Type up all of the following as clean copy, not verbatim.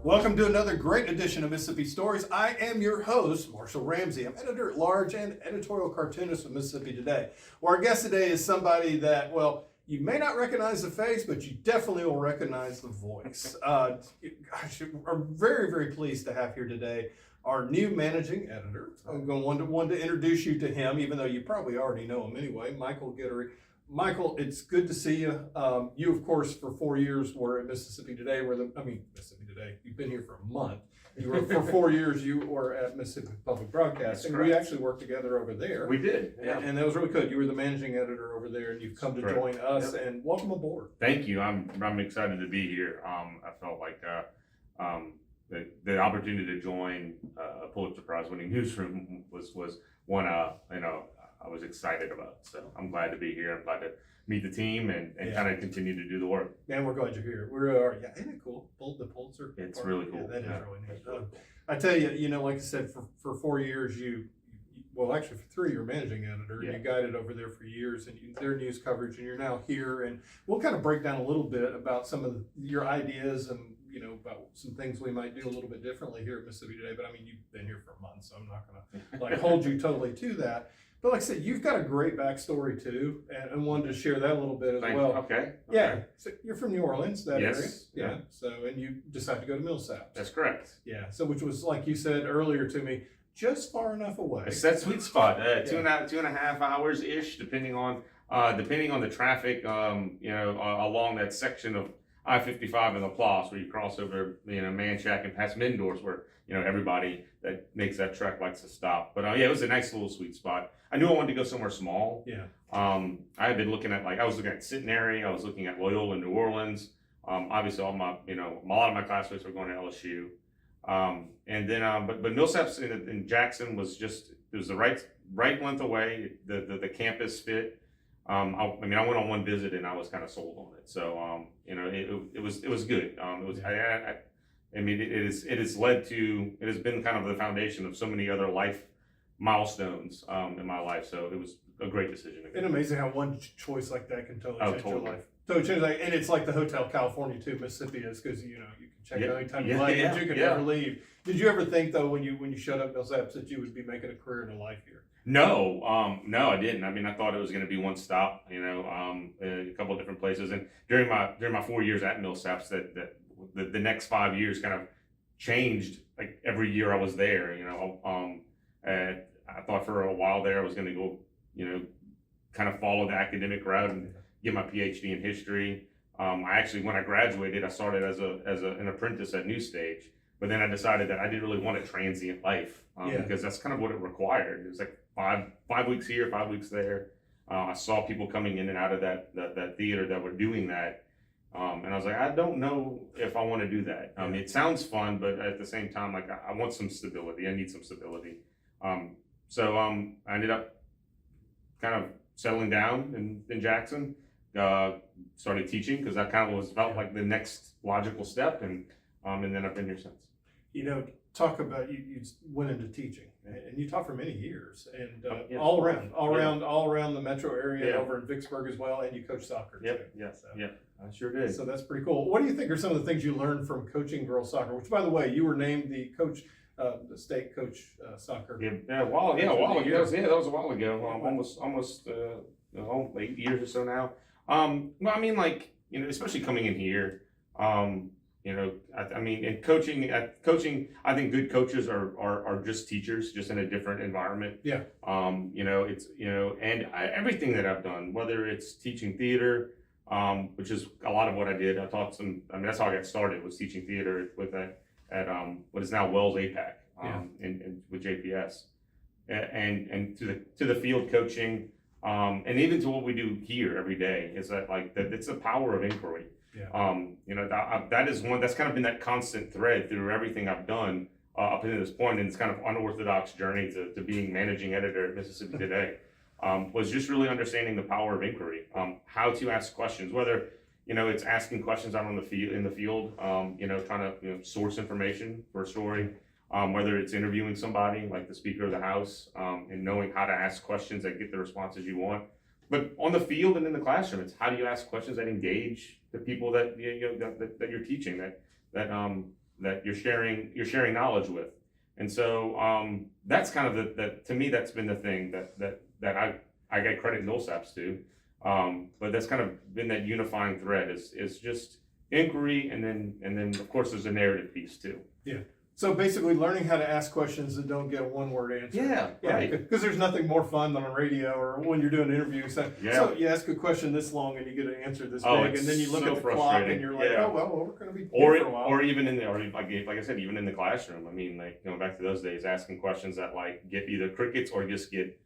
Welcome to another great edition of Mississippi Stories. I am your host, Marshall Ramsey. I'm editor-at-large and editorial cartoonist with Mississippi Today. Well, our guest today is somebody that, well, you may not recognize the face, but you definitely will recognize the voice. Gosh, we're very, very pleased to have here today our new managing editor. I'm going to want to introduce you to him, even though you probably already know him anyway, Michael Guidry. Michael, it's good to see you. You, of course, for 4 years were at Mississippi Today, Mississippi Today, you've been here for a month. You were for 4 years, you were at Mississippi Public Broadcasting. We actually worked together over there. We did, yeah. And that was really good. You were the managing editor over there, and you've come to join us, and welcome aboard. Thank you. I'm excited to be here. I felt like the opportunity to join a Pulitzer Prize-winning newsroom was one I was excited about. So I'm glad to be here. I'm glad to meet the team and kind of continue to do the work. Man, we're glad you're here. We are, isn't it cool? The Pulitzer. It's really cool. Yeah, that is really neat. Really cool. I tell you, like I said, for 4 years, actually for 3, you were managing editor. Yeah. You guided over there for years, and their news coverage, and you're now here. And we'll kind of break down a little bit about some of your ideas and about some things we might do a little bit differently here at Mississippi Today. But I mean, you've been here for a month, so I'm not going to hold you totally to that. But like I said, you've got a great backstory too, and I wanted to share that a little bit as well. Okay. Yeah. So you're from New Orleans, that area. Yeah. So, and you decided to go to Millsaps. That's correct. Yeah. So, which was, like you said earlier to me, just far enough away. It's that sweet spot. 2.5 hours ish, depending on the traffic. Along that section of I-55 in La Place, where you cross over, Manchac and past Mendors, where everybody that makes that trek likes to stop. But it was a nice little sweet spot. I knew I wanted to go somewhere small. Yeah. I had been looking at I was looking at Centenary. I was looking at Loyola in New Orleans. Obviously, a lot of my classmates were going to LSU. And then, but Millsaps in Jackson was the right length away. The campus fit. I went on one visit and I was kind of sold on it. So it was good. It has been kind of the foundation of so many other life milestones in my life. So it was a great decision. It's amazing how one choice like that can totally change your life. So and it's like the Hotel California too, Mississippi is, because you can check it anytime you like, but you can never leave. Did you ever think though, when you showed up at Millsaps, that you would be making a career and a life here? No, I didn't. I mean, I thought it was going to be one stop, a couple of different places. And during my 4 years at Millsaps, the next 5 years kind of changed. Like every year I was there, I thought for a while there I was going to go, kind of follow the academic route and get my PhD in history. When I graduated, I started as an apprentice at New Stage, but then I decided that I didn't really want a transient life because that's kind of what it required. It was like five weeks here, 5 weeks there. I saw people coming in and out of that theater that were doing that. And I was like, I don't know if I want to do that. It sounds fun, but at the same time, I want some stability. I need some stability. So I ended up kind of settling down in Jackson, started teaching because that kind of felt like the next logical step. And then I've been here since. Talk about you went into teaching, and you taught for many years, and all around the metro area, over in Vicksburg as well, and you coach soccer too. I sure did. So that's pretty cool. What do you think are some of the things you learned from coaching girls soccer? Which, by the way, you were named the state coach soccer. A while ago. That was a while ago. Almost 8 years or so now. Especially coming in here. In coaching, I think good coaches are just teachers, just in a different environment. Yeah. Everything that I've done, whether it's teaching theater, which is a lot of what I did. I taught that's how I got started, was teaching theater at what is now Wells APAC, and with JPS, and to the field coaching, and even to what we do here every day, is that it's the power of inquiry. Yeah. That is one that's kind of been that constant thread through everything I've done up to this point, and it's kind of unorthodox journey to being managing editor at Mississippi Today. Was just really understanding the power of inquiry, how to ask questions, whether it's asking questions out in the field, trying to source information for a story, whether it's interviewing somebody like the Speaker of the House, and knowing how to ask questions that get the responses you want. But on the field and in the classroom, it's how do you ask questions that engage the people that that you're teaching, that that you're sharing knowledge with. And so that's kind of that to me, that's been the thing that I get credit Millsaps to. But that's kind of been that unifying thread is just inquiry, and then of course there's a narrative piece too. Yeah. So basically learning how to ask questions that don't get a one-word answer. Yeah, right. Because there's nothing more fun than on radio or when you're doing an interview. So you ask a question this long and you get an answer this big, and then you look so at the clock and you're like, oh, well, we're going to be here for a while. Or even like I said, even in the classroom. I mean, like going back to those days, asking questions that like get either crickets or just get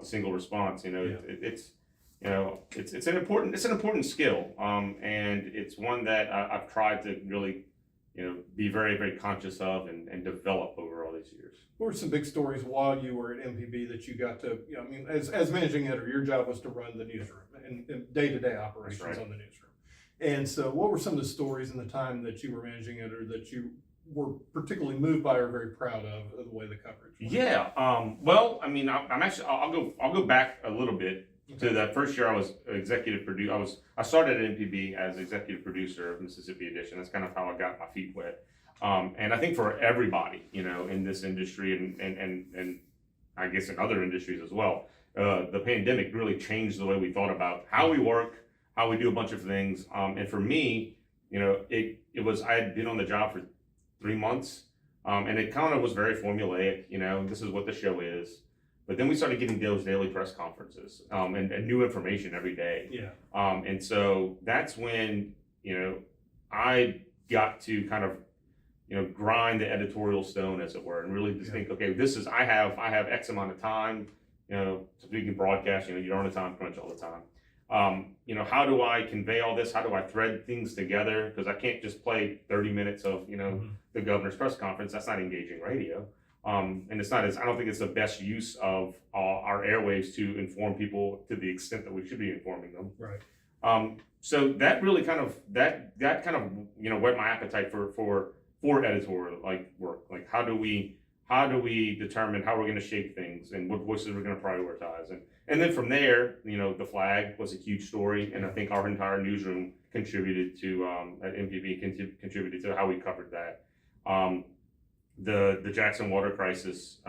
a single response. It's an important skill, and it's one that I've tried to really be very, very conscious of and develop over all these years. What were some big stories while you were at MPB that you got to, as managing editor, your job was to run the newsroom and day-to-day operations on the newsroom. And so what were some of the stories in the time that you were managing editor that you were particularly moved by or very proud of the way the coverage went? Yeah. Well, I mean, I'll go back a little bit. Okay. To that first year, I was executive producer. I started at MPB as executive producer of Mississippi Edition. That's kind of how I got my feet wet. And I think for everybody, in this industry and I guess in other industries as well, the pandemic really changed the way we thought about how we work, how we do a bunch of things. And for me, it was I had been on the job for 3 months, and it kind of was very formulaic. This is what the show is. But then we started getting those daily press conferences and new information every day. Yeah. And so that's when, I got to kind of, grind the editorial stone, as it were, and really just think, okay, I have X amount of time, so we can broadcast, you don't on a time crunch all the time. How do I convey all this? How do I thread things together? Because I can't just play 30 minutes of, the governor's press conference. That's not engaging radio. And I don't think it's the best use of our airwaves to inform people to the extent that we should be informing them. Right. So that really kind of, whet my appetite for editorial work. Like how do we determine how we're going to shape things and what voices we're going to prioritize. And then from there, the flag was a huge story. And I think our entire newsroom contributed to, at MPB contributed to how we covered that. The Jackson water crisis,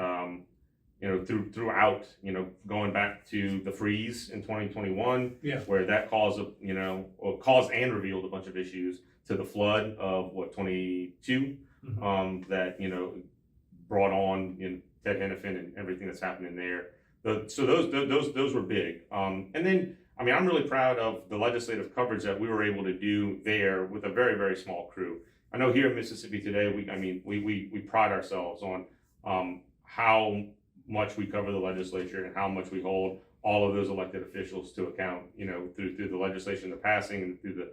throughout, going back to the freeze in 2021, where that caused and revealed a bunch of issues, to the flood of 22, that brought on Ted Hennepin and everything that's happening there. So those were big. And then I'm really proud of the legislative coverage that we were able to do there with a very, very small crew. I know here in Mississippi Today, we pride ourselves on how much we cover the legislature and how much we hold all of those elected officials to account, through the legislation, the passing, and through the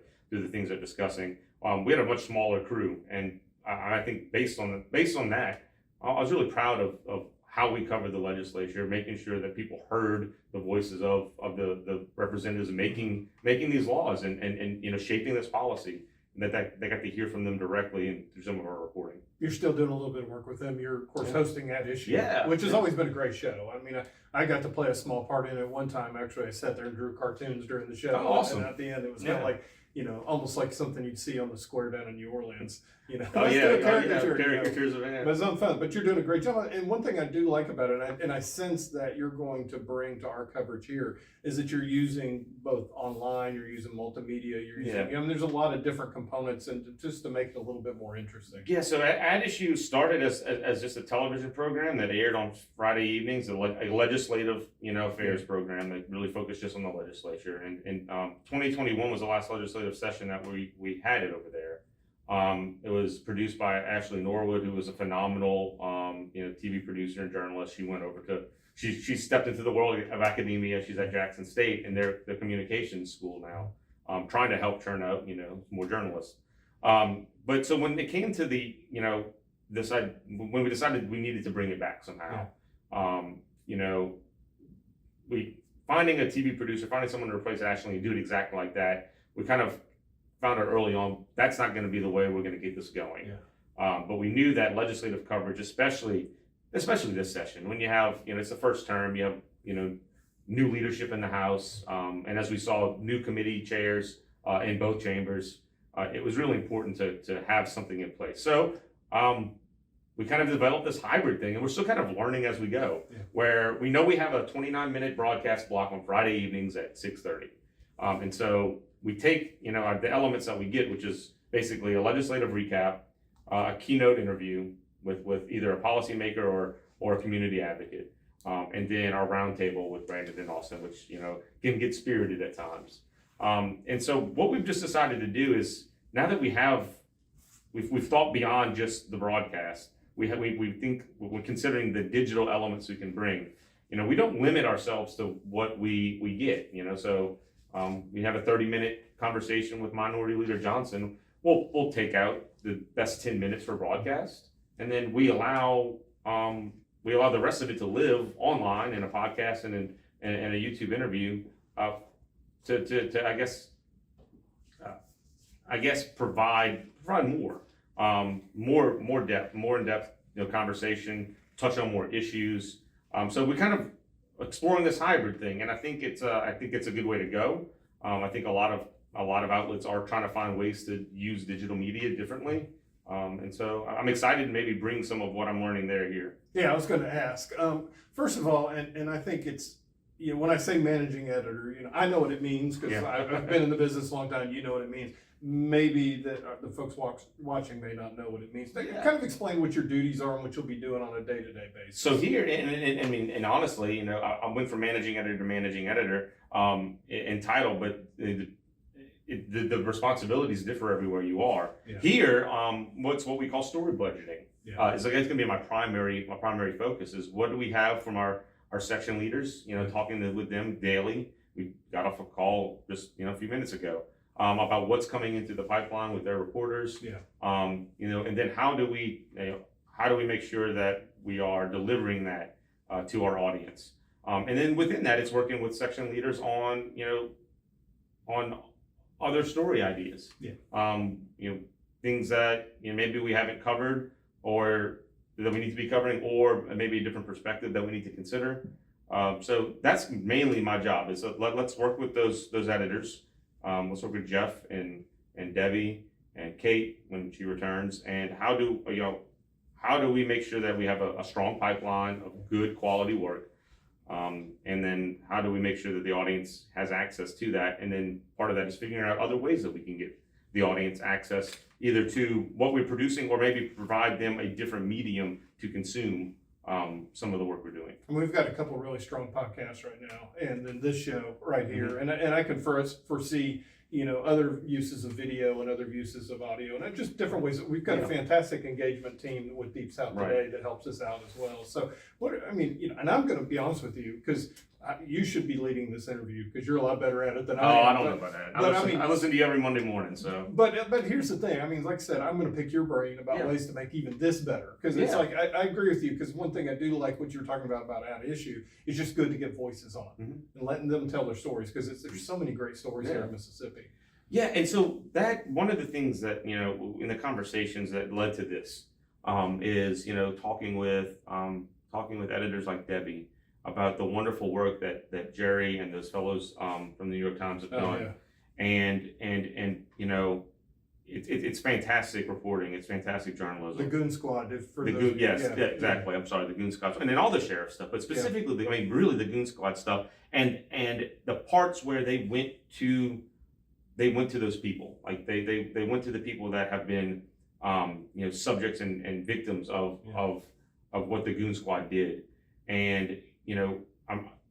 things they're discussing. We had a much smaller crew, and I think based on that, I was really proud of how we covered the legislature, making sure that people heard the voices of the representatives making these laws and shaping this policy. That they got to hear from them directly and through some of our reporting. You're still doing a little bit of work with them. You're, of course, hosting that issue, which has Yeah. always been a great show. I got to play a small part in it one time. Actually, I sat there and drew cartoons during the show. Oh, awesome. And at the end, it was kind of like, almost like something you'd see on the square down in New Orleans. Caricatures of it. But it's on fun. But you're doing a great job. And one thing I do like about it, and I sense that you're going to bring to our coverage here, is that you're using both online, you're using multimedia, you're using, there's a lot of different components, and just to make it a little bit more interesting. Yeah, so Ad Issue started as just a television program that aired on Friday evenings, a legislative, affairs program that really focused just on the legislature. And 2021 was the last legislative session that we had it over there. It was produced by Ashley Norwood, who was a phenomenal, TV producer and journalist. She went over to, she stepped into the world of academia. She's at Jackson State in their communications school now, trying to help churn out, more journalists. But so when it came to when we decided we needed to bring it back somehow, finding a TV producer, finding someone to replace Ashley and do it exactly like that, we kind of found out early on that's not going to be the way we're going to get this going. But we knew that legislative coverage, especially this session, when you have, it's the first term, you have, new leadership in the House, and as we saw, new committee chairs in both chambers, it was really important to have something in place. So we kind of developed this hybrid thing, and we're still kind of learning as we go. Where we know we have a 29-minute broadcast block on Friday evenings at 6:30, and so we take the elements that we get, which is basically a legislative recap, a keynote interview with either a policymaker or a community advocate, and then our roundtable with Brandon and Austin, which can get spirited at times. And so what we've just decided to do is, now that we've thought beyond just the broadcast. We think, when considering the digital elements we can bring, we don't limit ourselves to what we get. So we have a 30-minute conversation with Minority Leader Johnson. We'll take out the best 10 minutes for broadcast, and then we allow the rest of it to live online in a podcast and a YouTube interview to I guess provide more depth, more in-depth conversation, touch on more issues. So we kind of exploring this hybrid thing, and I think it's a good way to go. I think a lot of outlets are trying to find ways to use digital media differently. And so I'm excited to maybe bring some of what I'm learning here. Yeah, I was going to ask. First of all, and I think it's, when I say managing editor, I know what it means, because I've been in the business a long time. You know what it means. Maybe the folks watching may not know what it means. Kind of explain what your duties are and what you'll be doing on a day-to-day basis. So here, and honestly, I went from managing editor to managing editor in title, but the responsibilities differ everywhere you are. Here, what's what we call story budgeting. It's going to be my primary focus is, what do we have from our section leaders, talking with them daily. We got off a call just a few minutes ago about what's coming into the pipeline with their reporters. And then how do we make sure that we are delivering that to our audience. And then within that, it's working with section leaders on other story ideas. Things that maybe we haven't covered, or that we need to be covering, or maybe a different perspective that we need to consider. So that's mainly my job, is let's work with those editors. Let's work with Jeff and Debbie and Kate when she returns, and how do we make sure that we have a strong pipeline of good quality work, and then how do we make sure that the audience has access to that, and then part of that is figuring out other ways that we can get the audience access either to what we're producing, or maybe provide them a different medium to consume some of the work we're doing. And we've got a couple of really strong podcasts right now, and then this show right here, and I can foresee other uses of video and other uses of audio, and just different ways. We've got a fantastic engagement team with Deep South Today that helps us out as well. So and I'm going to be honest with you, because you should be leading this interview, because you're a lot better at it than I am. I don't know about that. I listen to you every Monday morning. So, but here's the thing. Like I said, I'm going to pick your brain about ways to make even this better, because it's like I agree with you. Because one thing I do like what you're talking about Out of Issue, is just good to get voices on and letting them tell their stories, because there's so many great stories here in Mississippi. Yeah, and so that one of the things that in the conversations that led to this is talking with editors like Debbie about the wonderful work that Jerry and those fellows from the New York Times have done, and it's fantastic reporting, it's fantastic journalism. The Goon Squad, exactly. I'm sorry, the Goon Squad, and then all the sheriff stuff, but specifically, really the Goon Squad stuff, and the parts where they went to those people, like they went to the people that have been subjects and victims of what the Goon Squad did. And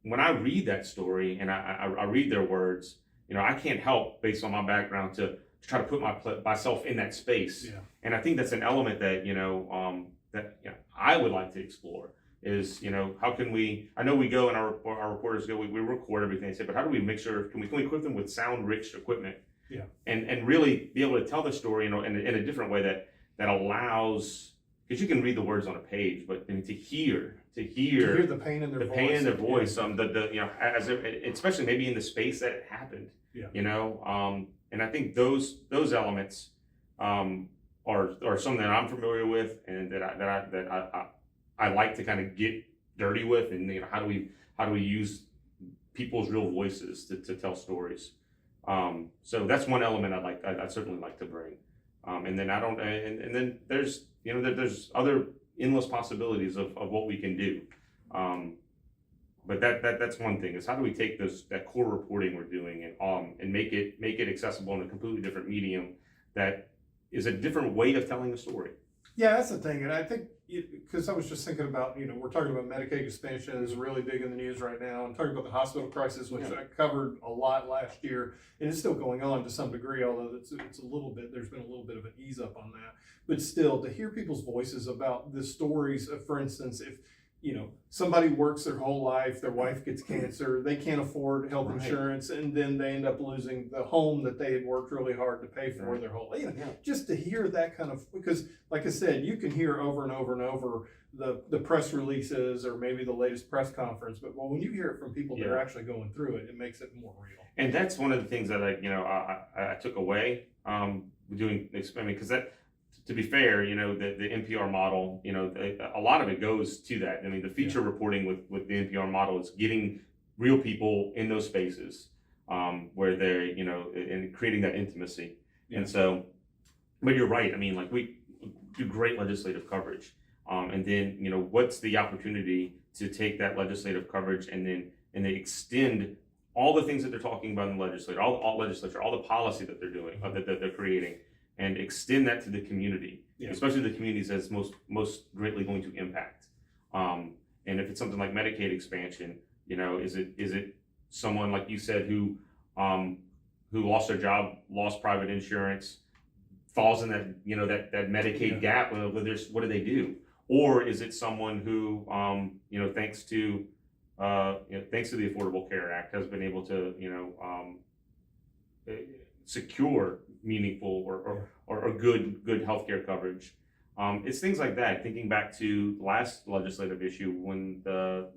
when I read that story and I read their words, I can't help, based on my background, to try to put myself in that space. And I think that's an element that I would like to explore. Is how can we? I know we go and our reporters go. We record everything they say, but how do we make sure? Can we equip them with sound-rich equipment? And really be able to tell the story in a different way that allows, because you can read the words on a page, but to hear the pain in their voice, especially maybe in the space that it happened. And I think those elements are something that I'm familiar with, and that I like to kind of get dirty with, and how do we use people's real voices to tell stories. So that's one element I'd certainly like to bring. And then and then there's, there's other endless possibilities of what we can do. But that's one thing, is how do we take that core reporting we're doing and make it accessible in a completely different medium that is a different way of telling a story. Yeah, that's the thing. And I think, because I was just thinking about, we're talking about Medicaid expansion is really big in the news right now. I'm talking about the hospital crisis, which I covered a lot last year, and it's still going on to some degree, although it's a little bit, there's been a little bit of an ease up on that. But still, to hear people's voices about the stories of, for instance, if somebody works their whole life, their wife gets cancer, they can't afford health insurance, and then they end up losing the home that they had worked really hard to pay for their whole life. Just to hear that kind of, because like I said, you can hear over and over and over the press releases or maybe the latest press conference, but when you hear it from people that are actually going through it, it makes it more real. And that's one of the things that I took away doing, because that, to be fair, the NPR model, a lot of it goes to that. I mean, the feature reporting with the NPR model is getting real people in those spaces where they're, and creating that intimacy. And so, but you're right. I mean, like, we do great legislative coverage. And then, what's the opportunity to take that legislative coverage and then extend all the things that they're talking about in the legislature, all the policy that they're doing, that they're creating, and extend that to the community, especially the communities that's most greatly going to impact. And if it's something like Medicaid expansion, is it someone, like you said, who lost their job, lost private insurance, falls in that that Medicaid gap? What do they do? Or is it someone who thanks to the Affordable Care Act has been able to secure meaningful or good healthcare coverage? It's things like that. Thinking back to the last legislative issue when the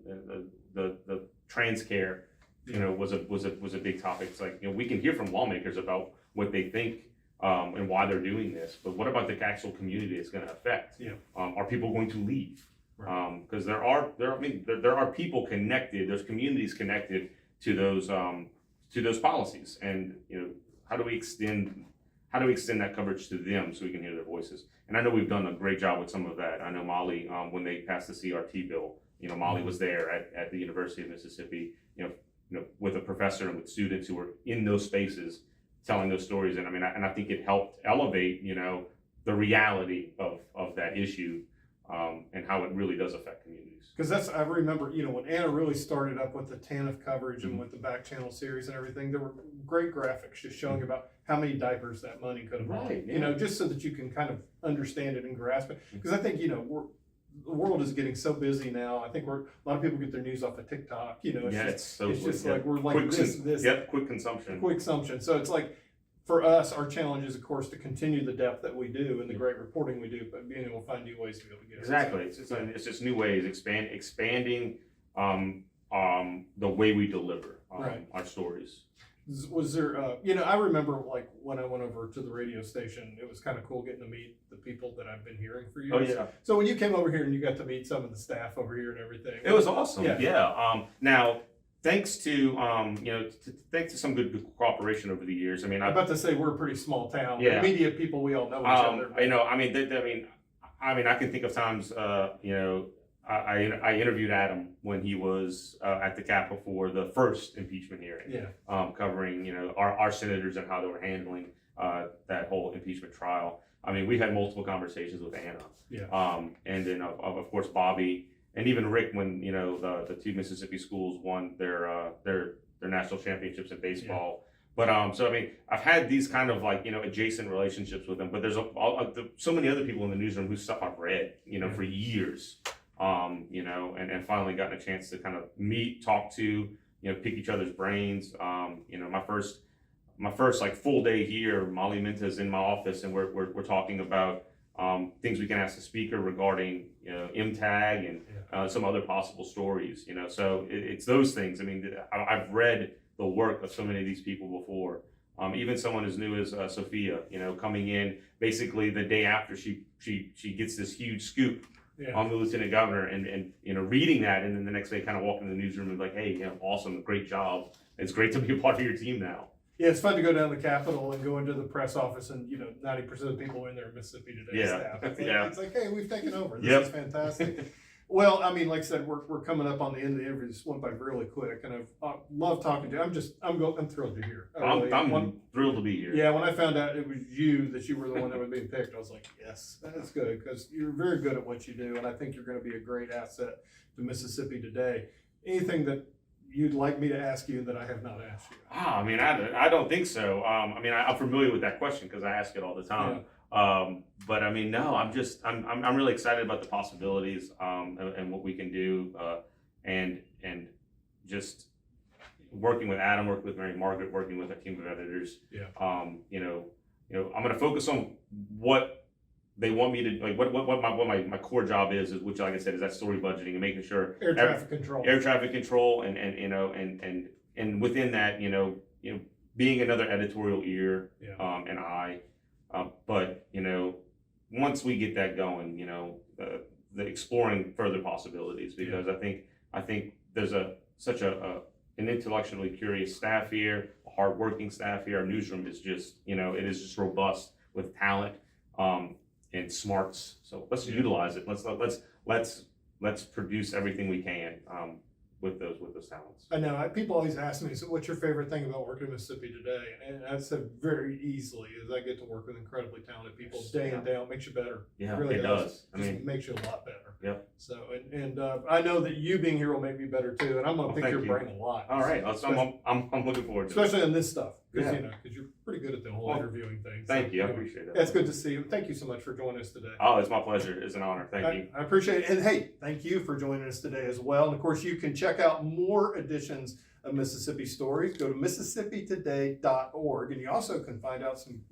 trans care was a big topic. It's like, we can hear from lawmakers about what they think and why they're doing this, but what about the actual community it's going to affect? Are people going to leave? Because there are people connected, there's communities connected to those policies, and how do we extend that coverage to them so we can hear their voices? And I know we've done a great job with some of that. I know Molly, when they passed the CRT bill, Molly was there at the University of Mississippi, with a professor and with students who were in those spaces telling those stories. And I think it helped elevate, the reality of that issue, and how it really does affect communities. Because I remember, when Anna really started up with the TANF coverage and with the back channel series and everything, there were great graphics just showing about how many diapers that money could have bought, just so that you can kind of understand it and grasp it. Because I think, the world is getting so busy now. I think a lot of people get their news off of TikTok. It's just like we're like quick consumption. So it's like, for us, our challenge is, of course, to continue the depth that we do and the great reporting we do, but being able to find new ways to be able to get it. Exactly. It's just new ways, expanding the way we deliver our stories. Was there, I remember, like, when I went over to the radio station, it was kind of cool getting to meet the people that I've been hearing for years. Oh, yeah. So when you came over here and you got to meet some of the staff over here and everything. It was awesome. Yeah. Now, thanks to thanks to some good cooperation over the years. I'm about to say we're a pretty small town. Yeah. The media people, we all know each other. I can think of times. I interviewed Adam when he was at the Capitol for the first impeachment hearing. Yeah. Covering our senators and how they were handling that whole impeachment trial. We've had multiple conversations with Anna. Yeah. And then of course Bobby. And even Rick, when the two Mississippi schools won their national championships in baseball. Yeah. But I've had these kind of adjacent relationships with them. But there's so many other people in the newsroom whose stuff I've read for years. And finally gotten a chance to kind of meet, talk to, pick each other's brains. My first full day here, Molly Minta's in my office, and we're talking about things we can ask the speaker regarding MTAG and some other possible stories. So it's those things. I've read the work of so many of these people before. Even someone as new as Sophia, coming in basically the day after she gets this huge scoop on the lieutenant governor, and reading that, and then the next day kind of walking in the newsroom and like, hey, awesome, great job. It's great to be a part of your team now. Yeah, it's fun to go down to the Capitol and go into the press office, and 90% of the people in there are Mississippi Today staff. It's like, hey, we've taken over. This is fantastic. Well, I mean, like I said, we're coming up on the end of the interview. This went by really quick, and I've love talking to you. I'm thrilled you're here. I'm thrilled to be here. Yeah, when I found out it was that you were the one that was being picked, I was like, yes, that's good, because you're very good at what you do, and I think you're going to be a great asset to Mississippi Today. Anything that you'd like me to ask you that I have not asked you? I mean, I don't think so. I'm familiar with that question because I ask it all the time. But I mean, no, I'm really excited about the possibilities, and what we can do, and just working with Adam, working with Mary Margaret, working with a team of editors. I'm going to focus on what they want me to, like, what my core job is, which, like I said, is that story budgeting and making sure air traffic control, and within that, being another editorial ear, and eye. But once we get that going, the exploring further possibilities, because I think there's such an intellectually curious staff here, a hardworking staff here. Our newsroom is just, it is just robust with talent, and smarts. So let's utilize it. Let's produce everything we can, with those talents. I know people always ask me, so what's your favorite thing about working in Mississippi Today? And I said very easily is I get to work with incredibly talented people day in, day out. Makes you better. Yeah, it really does. It makes you a lot better. Yep. So, and I know that you being here will make me better too, and I'm going to pick your brain a lot. All right, I'm looking forward to it. Especially on this stuff, because you're pretty good at the whole interviewing thing. Thank you, I appreciate it. It's good to see you. Thank you so much for joining us today. Oh, it's my pleasure. It's an honor. Thank you. I appreciate it. And hey, thank you for joining us today as well. And of course, you can check out more editions of Mississippi Stories. Go to MississippiToday.org, and you also can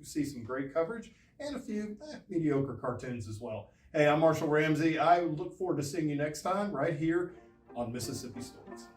see some great coverage and a few mediocre cartoons as well. Hey, I'm Marshall Ramsey. I look forward to seeing you next time right here on Mississippi Stories.